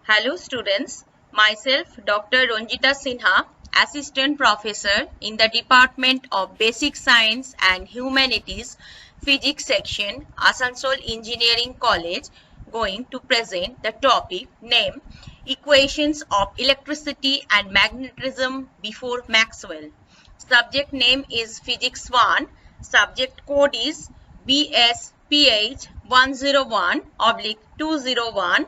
Hello students, myself Dr. Ranjita Sinha, Assistant Professor in the Department of Basic Science and Humanities Physics Section, Asansol Engineering College, going to present the topic named Equations of Electricity and Magnetism before Maxwell. Subject name is Physics 1, subject code is BSPH 101/201.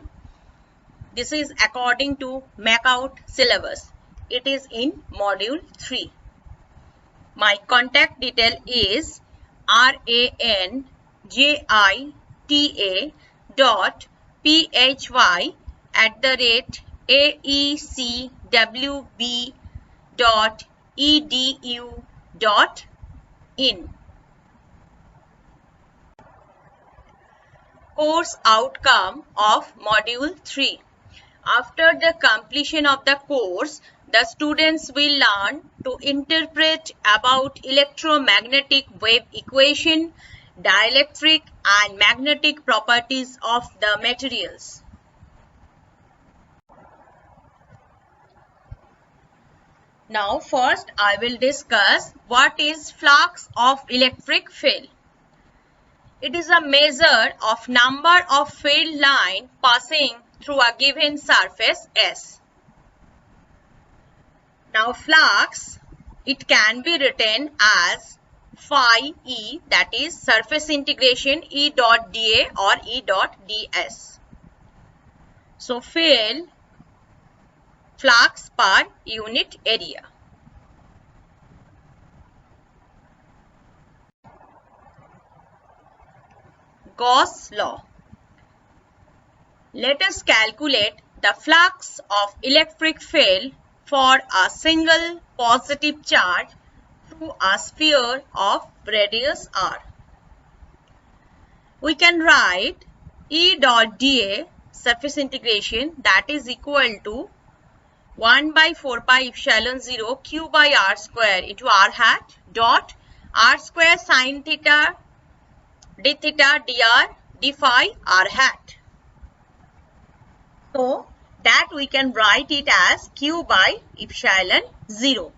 This is according to MacOut syllabus. It is in module 3. My contact detail is ranjita.phy@aecwb.edu.in. Course outcome of module 3. After the completion of the course, the students will learn to interpret about electromagnetic wave equation, dielectric and magnetic properties of the materials. Now first I will discuss what is flux of electric field. It is a measure of number of field lines passing through a given surface S. Now flux, it can be written as phi E, that is surface integration E dot dA or E dot ds. So field flux per unit area. Gauss law. Let us calculate the flux of electric field for a single positive charge through a sphere of radius r. We can write E dot dA surface integration, that is equal to 1/4 pi epsilon 0 q by r square into r hat dot r square sin theta d theta dr d phi r hat. So that we can write it as q by epsilon 0.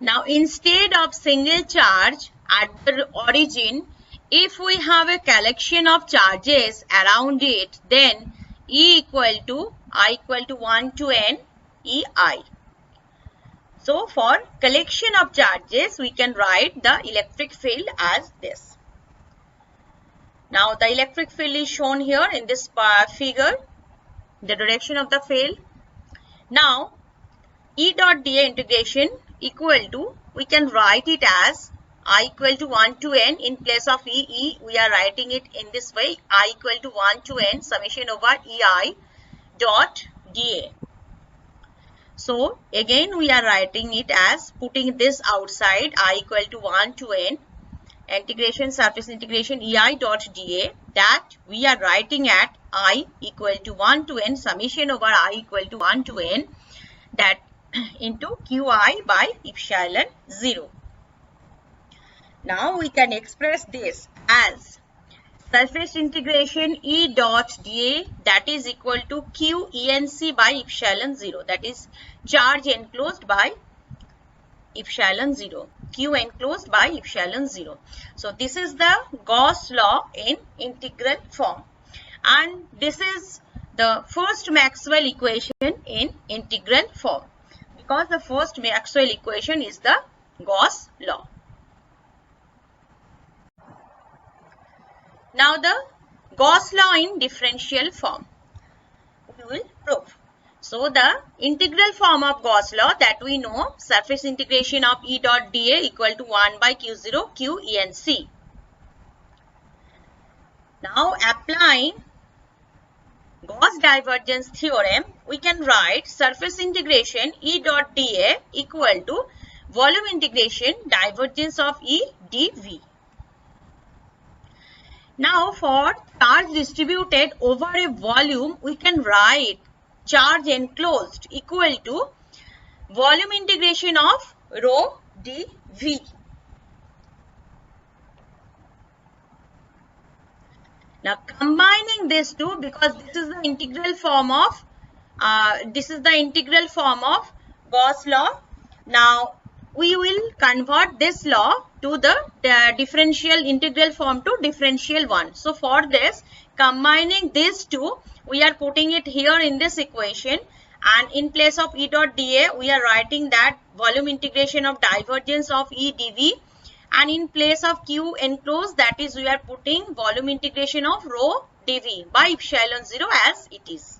Now instead of single charge at the origin, if we have a collection of charges around it, then E equal to I equal to 1 to n EI. So for collection of charges, we can write the electric field as this. Now the electric field is shown here in this figure, the direction of the field. Now E dot dA integration equal to, we can write it as I equal to 1 to n. In place of E, we are writing it in this way, I equal to 1 to n summation over EI dot dA. So again we are writing it as, putting this outside, I equal to 1 to n integration surface integration EI dot dA, that we are writing at I equal to 1 to n summation over I equal to 1 to n, that into QI by epsilon 0. Now we can express this as surface integration E dot dA, that is equal to Q ENC by epsilon 0, that is charge enclosed by epsilon 0, Q enclosed by epsilon 0. So this is the Gauss law in integral form, and this is the first Maxwell equation in integral form, because the first Maxwell equation is the Gauss law. Now the Gauss law in differential form we will prove. So the integral form of Gauss law, that we know, surface integration of E dot dA equal to 1 by Q0 Q ENC. Now applying Gauss divergence theorem, we can write surface integration E dot dA equal to volume integration divergence of E dV. Now for charge distributed over a volume, we can write charge enclosed equal to volume integration of rho dV. Now combining these two, because this is the integral form of Gauss law. Now we will convert this law to the differential integral form to differential one. So for this, combining these two, we are putting it here in this equation, and in place of E dot dA, we are writing that volume integration of divergence of E dV, and in place of Q enclosed, that is, we are putting volume integration of rho dV by epsilon 0 as it is.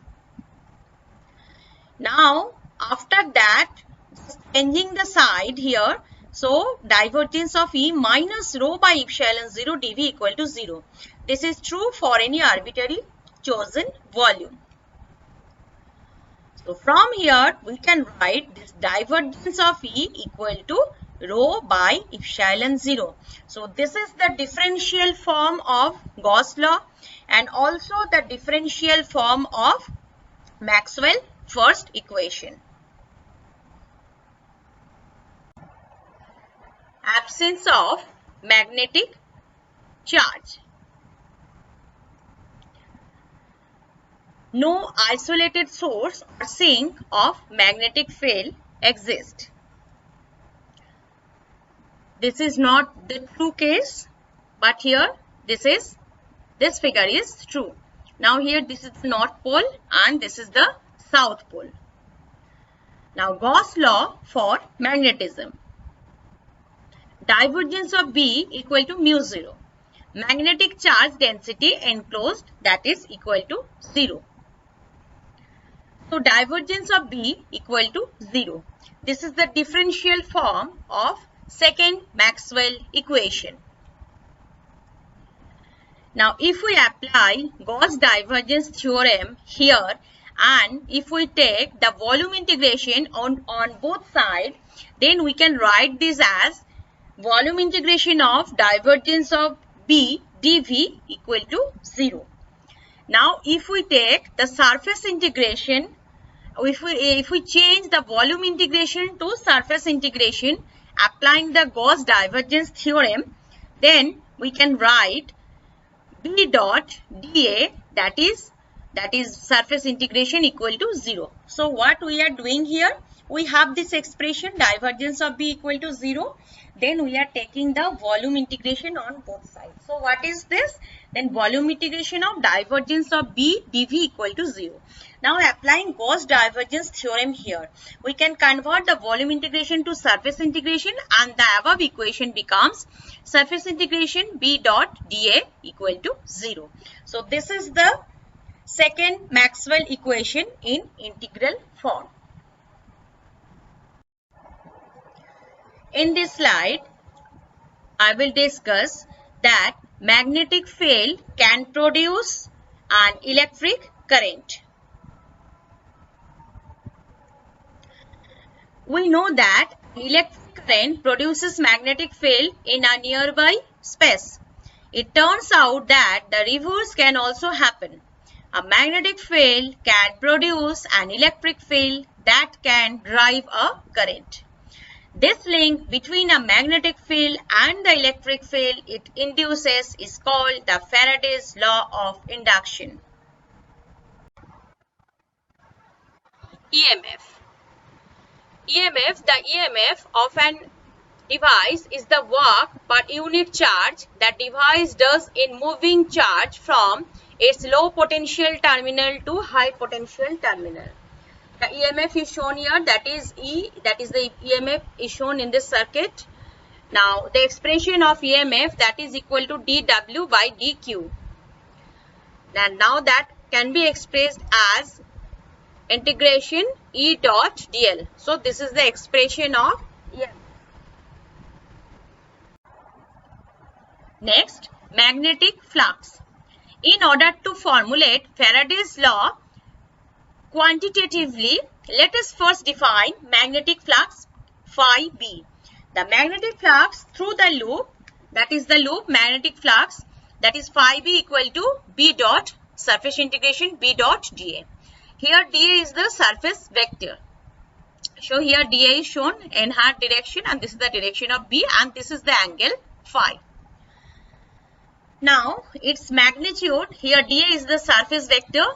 Now after that, just changing the side here, so divergence of E minus rho by epsilon 0 dV equal to 0. This is true for any arbitrary chosen volume. So from here we can write this divergence of E equal to rho by epsilon 0. So this is the differential form of Gauss law and also the differential form of Maxwell first equation. Absence of magnetic charge. No isolated source or sink of magnetic field exists. This is not the true case, but here this figure is true. Now here this is the North Pole and this is the South Pole. Now Gauss law for magnetism. Divergence of B equal to mu 0. Magnetic charge density enclosed, that is equal to 0. So divergence of B equal to 0. This is the differential form of second Maxwell equation. Now if we apply Gauss divergence theorem here, and if we take the volume integration on both sides, then we can write this as volume integration of divergence of B dV equal to 0. Now if we take the surface integration, if we change the volume integration to surface integration applying the Gauss divergence theorem, then we can write B dot dA, that is surface integration equal to 0. So what we are doing here, we have this expression divergence of B equal to 0. Then we are taking the volume integration on both sides. So what is this? Then volume integration of divergence of B dV equal to 0. Now applying Gauss divergence theorem here, we can convert the volume integration to surface integration, and the above equation becomes surface integration B dot dA equal to 0. So this is the second Maxwell equation in integral form. In this slide, I will discuss that magnetic field can produce an electric current. We know that electric current produces magnetic field in a nearby space. It turns out that the reverse can also happen. A magnetic field can produce an electric field that can drive a current. This link between a magnetic field and the electric field it induces is called the Faraday's law of induction. EMF. The EMF of an device is the work per unit charge that device does in moving charge from its low potential terminal to high potential terminal. The EMF is shown here, that is E, that is the EMF is shown in this circuit. Now the expression of EMF, that is equal to dW by dQ. And now that can be expressed as integration E dot dl. So this is the expression of EMF. Next, magnetic flux. In order to formulate Faraday's law quantitatively, let us first define magnetic flux phi B. The magnetic flux through the loop, that is the loop magnetic flux, that is phi B equal to B dot surface integration B dot dA. Here dA is the surface vector. So here dA is shown in her direction, and this is the direction of B, and this is the angle phi. Now its magnitude, here dA is the surface vector,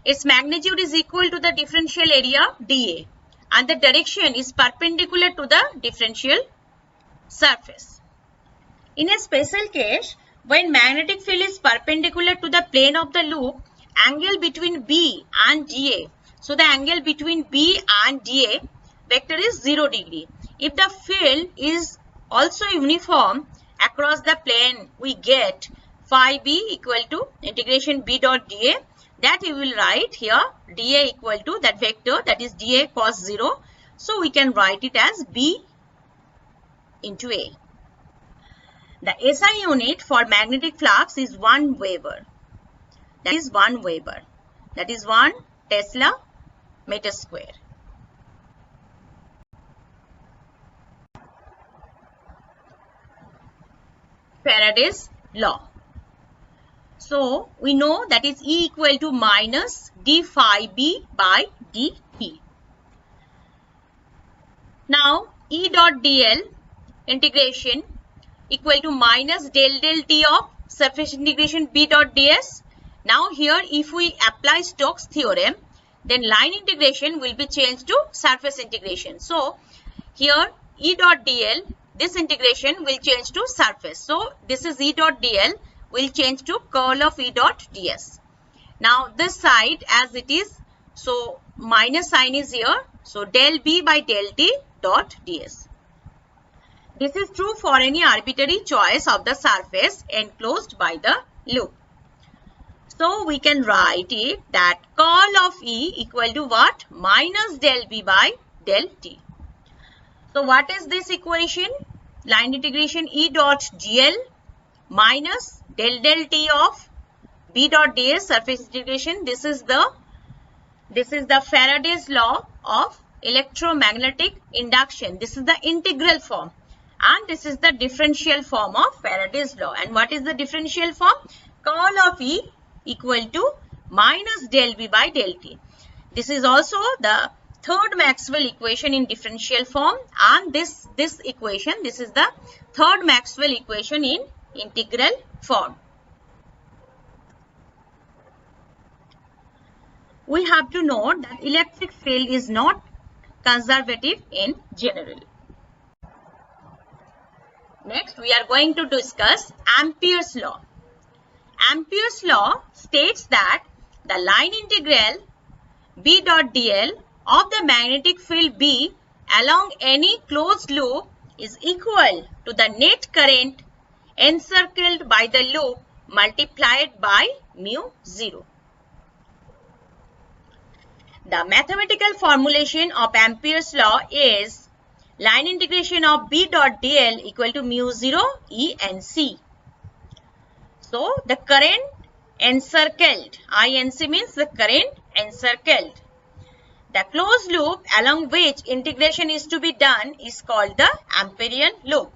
its magnitude is equal to the differential area dA and the direction is perpendicular to the differential surface. In a special case, when magnetic field is perpendicular to the plane of the loop, angle between B and DA, so the angle between B and DA vector is 0 degree. If the field is also uniform across the plane, we get phi B equal to integration B dot dA, that we will write here dA equal to that vector, that is dA cos 0. So we can write it as B into A. The SI unit for magnetic flux is 1 Weber. That is 1 Weber. That is 1 Tesla meter square. Faraday's law. So we know that is E equal to minus d phi B by dt. Now E dot dl integration equal to minus del T of surface integration B dot ds. Now here if we apply Stokes theorem, then line integration will be changed to surface integration. So here E dot dl, this integration will change to surface. So this is E dot dl will change to curl of E dot ds. Now this side as it is, so minus sign is here. So del B by del T dot ds. This is true for any arbitrary choice of the surface enclosed by the loop. So we can write it that curl of E equal to what? Minus del B by del T. So what is this equation? Line integration E dot dl minus del T of B dot ds surface integration. This is the Faraday's law of electromagnetic induction. This is the integral form. And this is the differential form of Faraday's law. And what is the differential form? Curl of E equal to minus del B by del T. This is also the third Maxwell equation in differential form, and this equation, this is the third Maxwell equation in integral form. We have to note that electric field is not conservative in general. Next, we are going to discuss Ampere's law. Ampere's law states that the line integral B dot dl of the magnetic field B along any closed loop is equal to the net current encircled by the loop multiplied by mu 0. The mathematical formulation of Ampere's law is line integration of B dot dl equal to mu 0 E and C. So the current encircled, INC means the current encircled. The closed loop along which integration is to be done is called the Amperian loop.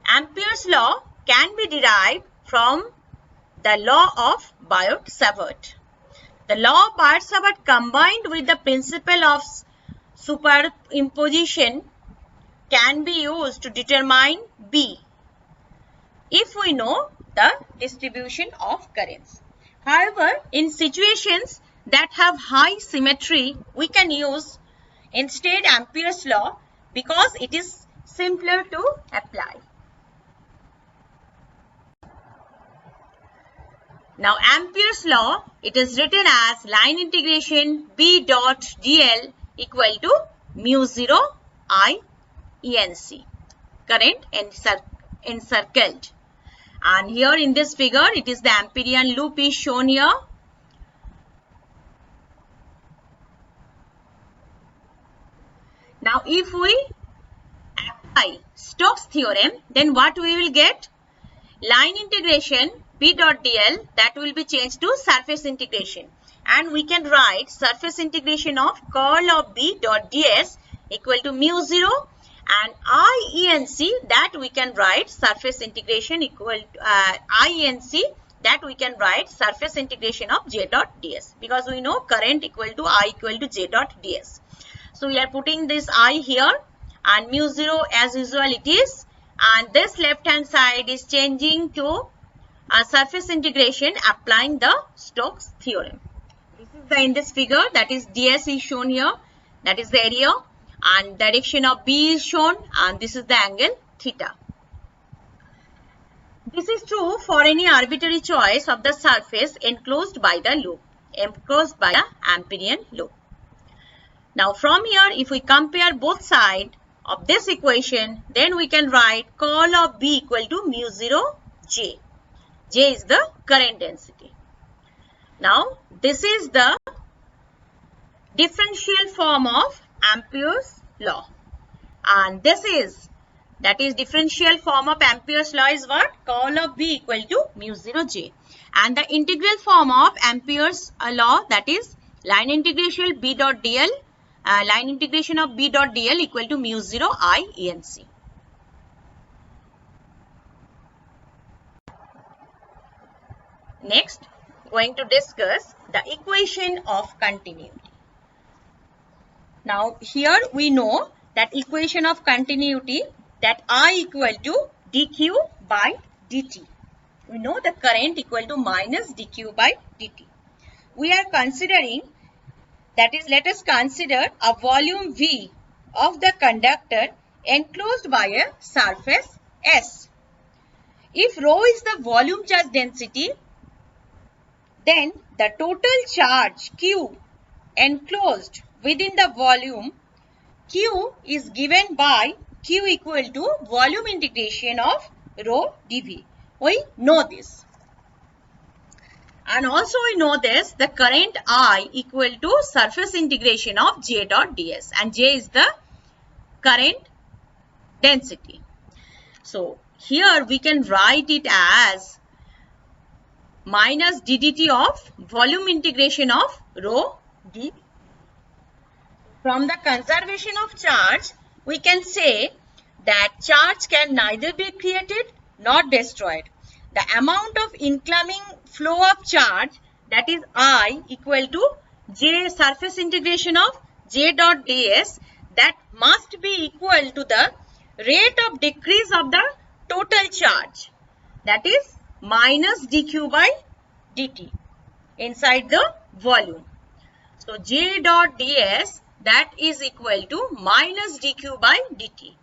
Ampere's law can be derived from the law of Biot-Savart. The law of Biot-Savart combined with the principle of superimposition can be used to determine B if we know the distribution of currents. However, in situations that have high symmetry, we can use instead Ampere's law because it is simpler to apply. Now Ampere's law, it is written as line integration B dot dl equal to mu 0 I ENC, current encircled. And here in this figure, it is the Amperian loop is shown here. Now if we apply Stokes theorem, then what we will get? Line integration B dot dl, that will be changed to surface integration. And we can write surface integration of curl of B dot ds equal to mu 0 and IENC, that we can write surface integration equal to IENC, that we can write surface integration of J dot ds, because we know current equal to I equal to J dot ds. So we are putting this I here and mu 0 as usual it is, and this left hand side is changing to surface integration applying the Stokes theorem. This is in this figure, that is ds is shown here, that is the area, and direction of B is shown, and this is the angle theta. This is true for any arbitrary choice of the surface enclosed by the loop, enclosed by the Ampérian loop. Now from here, if we compare both sides of this equation, then we can write curl of B equal to mu 0 J. J is the current density. Now this is the differential form of Ampere's law, and this is, that is, differential form of Ampere's law is what? Curl of B equal to mu 0 J, and the integral form of Ampere's law, that is line integration B dot dl, line integration of B dot dl equal to mu 0 I ENC. Next, going to discuss the equation of continuity. Now here we know that equation of continuity, that I equal to dq by dt. We know the current equal to minus dq by dt. We are considering, that is, let us consider a volume V of the conductor enclosed by a surface S. If rho is the volume charge density, then the total charge Q enclosed within the volume Q is given by Q equal to volume integration of rho dV. We know this. And also we know this, the current I equal to surface integration of J dot ds, and J is the current density. So here we can write it as minus ddt of volume integration of rho dV. From the conservation of charge, we can say that charge can neither be created nor destroyed. The amount of incoming flow of charge, that is I equal to J surface integration of J dot ds, that must be equal to the rate of decrease of the total charge, that is minus dq by dt inside the volume. So J dot ds, that is equal to minus dq by dt,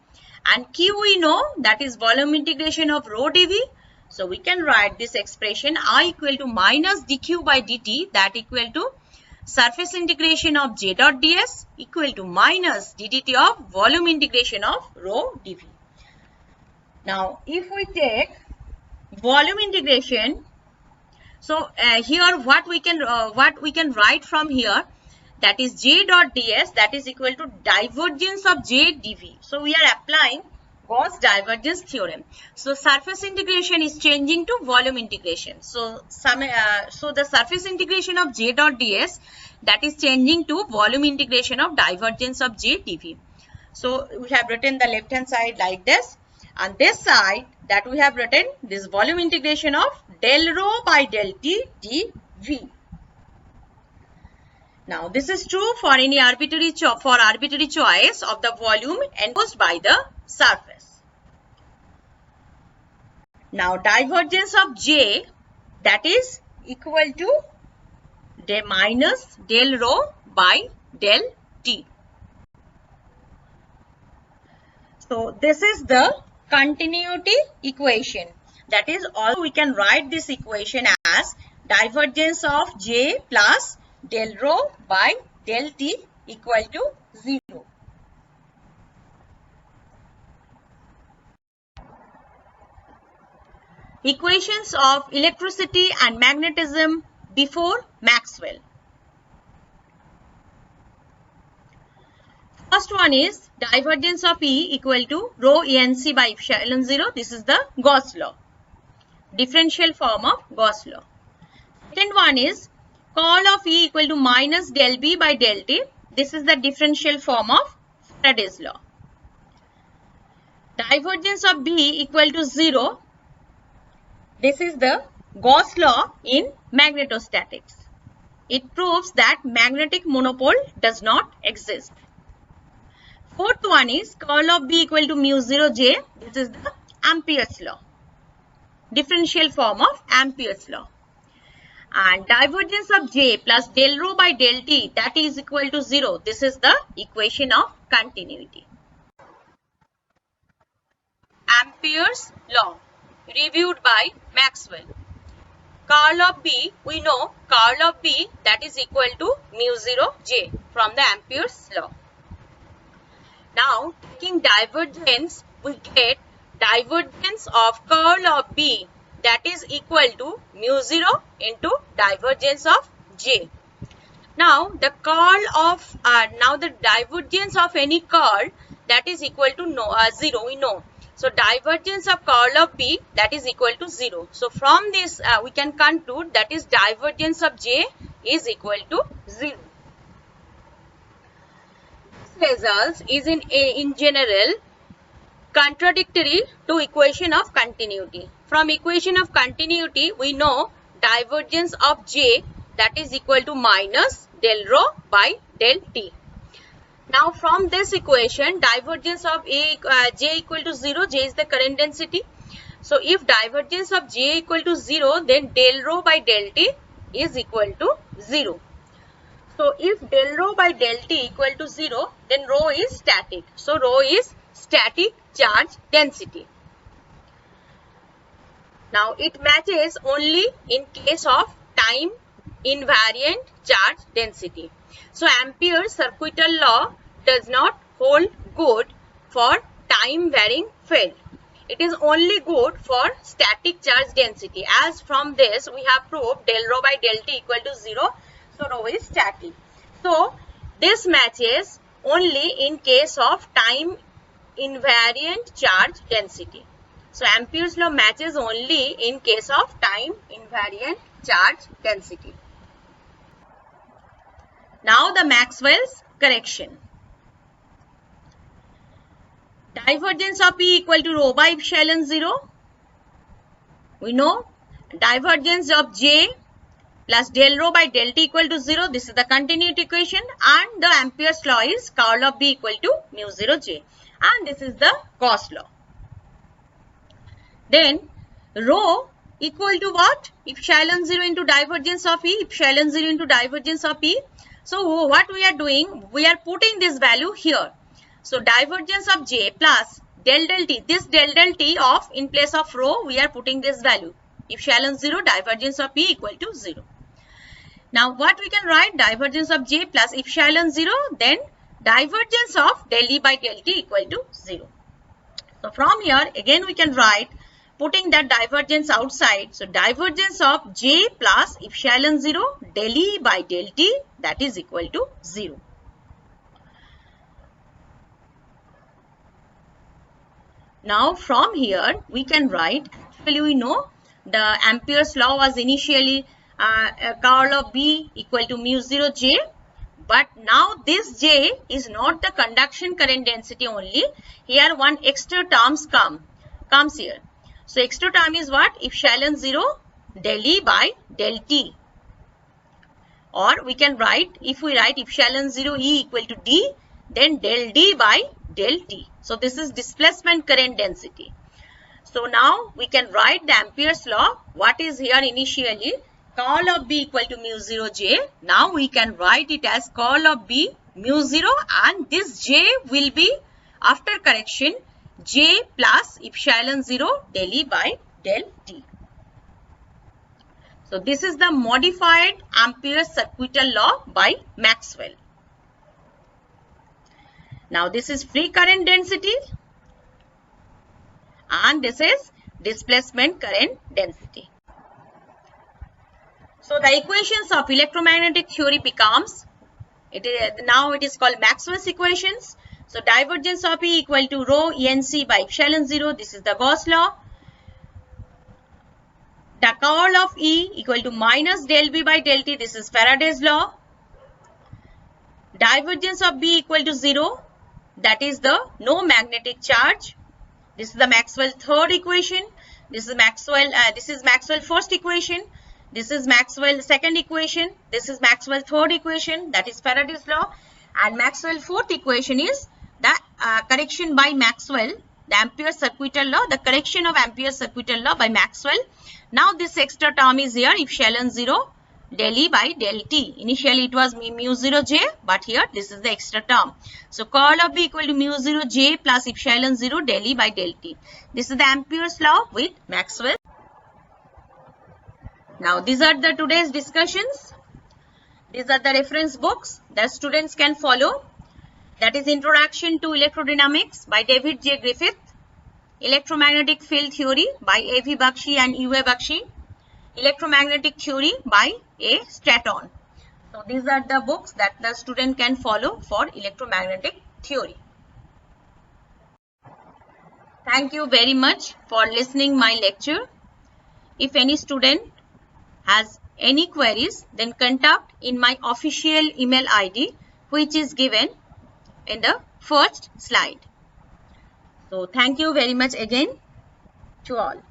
and q we know, that is volume integration of rho dV. So we can write this expression I equal to minus dq by dt, that equal to surface integration of J dot ds equal to minus ddt of volume integration of rho dV. Now if we take volume integration, so here what we can write from here, that is J dot ds, that is equal to divergence of J dV. So we are applying Gauss divergence theorem. So surface integration is changing to volume integration. So the surface integration of J dot ds, that is changing to volume integration of divergence of J dV. So we have written the left hand side like this, and this side, that we have written this volume integration of del rho by del t dV. Now this is true for any arbitrary choice of the volume enclosed by the surface. Now divergence of J, that is equal to minus del rho by del t. So this is the continuity equation. That is, also we can write this equation as divergence of J plus del rho by del t equal to 0. Equations of electricity and magnetism before Maxwell. First one is divergence of E equal to rho ENC by epsilon 0. This is the Gauss law, differential form of Gauss law. Second one is curl of E equal to minus del B by del T. This is the differential form of Faraday's law. Divergence of B equal to 0. This is the Gauss law in magnetostatics. It proves that magnetic monopole does not exist. Fourth one is curl of B equal to mu 0 J. This is the Ampere's law. differential form of Ampere's law. And divergence of J plus del rho by del T, that is equal to 0. This is the equation of continuity. Ampere's law, reviewed by Maxwell. Curl of B, we know curl of B, that is equal to mu 0 J from the Ampere's law. Now taking divergence, we get divergence of curl of B, that is equal to mu 0 into divergence of J. Now the curl of the divergence of any curl, that is equal to 0, we know. So divergence of curl of B, that is equal to 0. So from this we can conclude that is divergence of J is equal to 0. This result is in general contradictory to equation of continuity. From equation of continuity, we know divergence of J, that is equal to minus del rho by del T. Now from this equation, divergence of J equal to 0, J is the current density. So if divergence of J equal to 0, then del rho by del T is equal to 0. So if del rho by del T equal to 0, then rho is static. So rho is static charge density. Now it matches only in case of time invariant charge density. So Ampere's circuital law does not hold good for time varying field. It is only good for static charge density. As from this we have proved del rho by del T equal to 0. So rho is static. So this matches only in case of time invariant charge density. So Ampere's law matches only in case of time invariant charge density. Now the Maxwell's correction. Divergence of E equal to rho by epsilon 0. We know divergence of J plus del rho by del T equal to 0. This is the continuity equation, and the Ampere's law is curl of B equal to mu 0 J, and this is the Gauss law. Then rho equal to what? Epsilon 0 into divergence of E, epsilon 0 into divergence of E. So what we are doing, we are putting this value here. So divergence of J plus del T, this del T of in place of rho, we are putting this value. Epsilon 0 divergence of E equal to 0. Now what we can write? Divergence of J plus epsilon 0, then divergence of del E by del T equal to 0. So from here again we can write, putting that divergence outside. So divergence of J plus epsilon 0 del E by del T, that is equal to 0. Now from here we can write, actually we know the Ampere's law was initially curl of B equal to mu 0 J, but now this J is not the conduction current density only. Here one extra terms comes here. So extra term is what? Epsilon 0 del E by del T. Or we can write, if we write epsilon 0 E equal to D, then del D by del T. So this is displacement current density. So now we can write the Ampere's law. What is here initially? Curl of B equal to mu 0 J. Now we can write it as curl of B mu 0, and this J will be after correction J plus epsilon 0 del E by del T. So this is the modified Ampere's circuital law by Maxwell. Now this is free current density and this is displacement current density. So the equations of electromagnetic theory becomes, now it is called Maxwell's equations. So divergence of E equal to rho ENC by epsilon 0, this is the Gauss law. The curl of E equal to minus del B by del T, this is Faraday's law. Divergence of B equal to 0, that is the no magnetic charge. This is the Maxwell third equation. This is Maxwell first equation. This is Maxwell second equation. This is Maxwell third equation, that is Faraday's law. And Maxwell fourth equation is the correction by Maxwell, the Ampere's circuital law, the correction of Ampere's circuital law by Maxwell. Now this extra term is here, epsilon 0 del E by del T. Initially it was mu 0 J, but here this is the extra term. So curl of B equal to mu 0 J plus epsilon 0 del E by del T. This is the Ampere's law with Maxwell. Now these are the today's discussions. These are the reference books that students can follow. That is Introduction to Electrodynamics by David J. Griffith, Electromagnetic Field Theory by A.V. Bakshi and U.A. Bakshi, Electromagnetic Theory by A. Stratton. So these are the books that the student can follow for electromagnetic theory. Thank you very much for listening my lecture. If any student has any queries, then contact in my official email ID, which is given in the first slide. So thank you very much again to all.